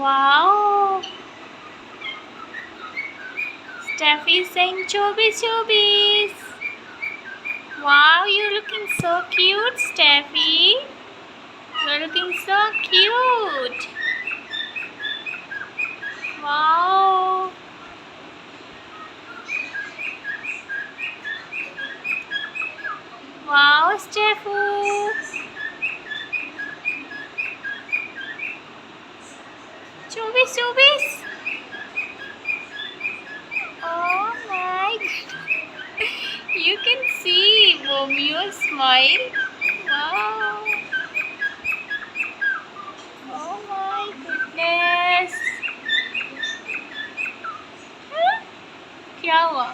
Wow. Steffi saying chobis chobis. Wow, you're looking so cute, Steffi. You're looking so cute. Wow. Wow, Steffu. Chubis, chubis. Oh my god. You can see Romeo's smile. Wow. Oh my goodness. क्या हुआ